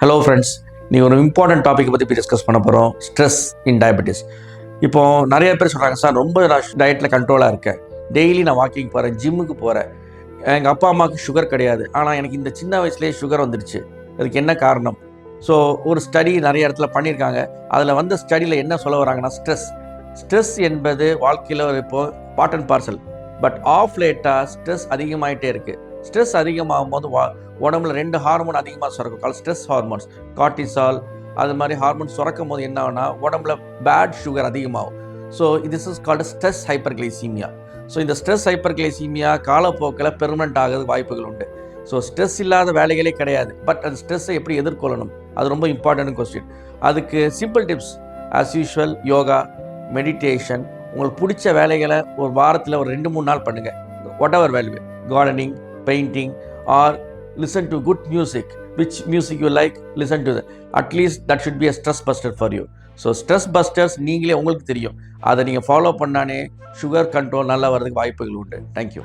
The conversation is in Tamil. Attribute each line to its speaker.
Speaker 1: ஹலோ ஃப்ரெண்ட்ஸ், நீங்கள் ஒரு இம்பார்ட்டன்ட் டாப்பிக்கை பற்றி டிஸ்கஸ் பண்ண போகிறோம். ஸ்ட்ரெஸ் இன் டயபெட்டிஸ். இப்போது நிறைய பேர் சொல்கிறாங்க, சார் ரொம்ப நான் டயட்டில் கண்ட்ரோலாக இருக்கேன், டெய்லி நான் வாக்கிங் போகிறேன், ஜிம்முக்கு போகிறேன், எங்கள் அப்பா அம்மாவுக்கு சுகர் கிடையாது, ஆனால் எனக்கு இந்த சின்ன வயசுலேயே சுகர் வந்துடுச்சு, அதுக்கு என்ன காரணம்? ஸோ ஒரு ஸ்டடி நிறைய இடத்துல பண்ணியிருக்காங்க. அதில் வந்து ஸ்டடியில் என்ன சொல்ல வராங்கன்னா, ஸ்ட்ரெஸ் என்பது வாழ்க்கையில் இப்போது part and parcel. But of லேட்டாக ஸ்ட்ரெஸ் அதிகமாகிட்டே இருக்குது. ஸ்ட்ரெஸ் அதிகமாகும் போது உடம்புல 2 ஹார்மோன் அதிகமாக சுரக்கும், ஸ்ட்ரெஸ் ஹார்மோன்ஸ், கார்டிசால், அது மாதிரி ஹார்மோன்ஸ் சுரக்கும் போது என்ன ஆகுனா உடம்புல பேட் சுகர் அதிகமாகும். So this is called stress hyperglycemia. So இந்த ஸ்ட்ரெஸ் ஹைப்பர்கிளைசீமியா காலப்போக்கில் பெர்மனெண்ட் ஆகிறது வாய்ப்புகள் உண்டு. ஸோ ஸ்ட்ரெஸ் இல்லாத வேலைகளே கிடையாது. பட் அந்த ஸ்ட்ரெஸ்ஸை எப்படி எதிர்கொள்ளணும், அது ரொம்ப இம்பார்ட்டன்ட் கொஸ்டின். அதுக்கு simple tips as usual, yoga, meditation, உங்களுக்கு பிடிச்ச வேலைகளை ஒரு வாரத்தில் ஒரு 2-3 நாள் பண்ணுங்கள். What ever value, gardening, painting, or listen to good music. Which music you like, listen to that. At least that should be a stress buster for you. So stress busters நீங்களே உங்களுக்கு தெரியும், அதை நீங்கள் ஃபாலோ பண்ணானே சுகர் கண்ட்ரோல் நல்லா வரதுக்கு வாய்ப்புகள் உண்டு. தேங்க்யூ.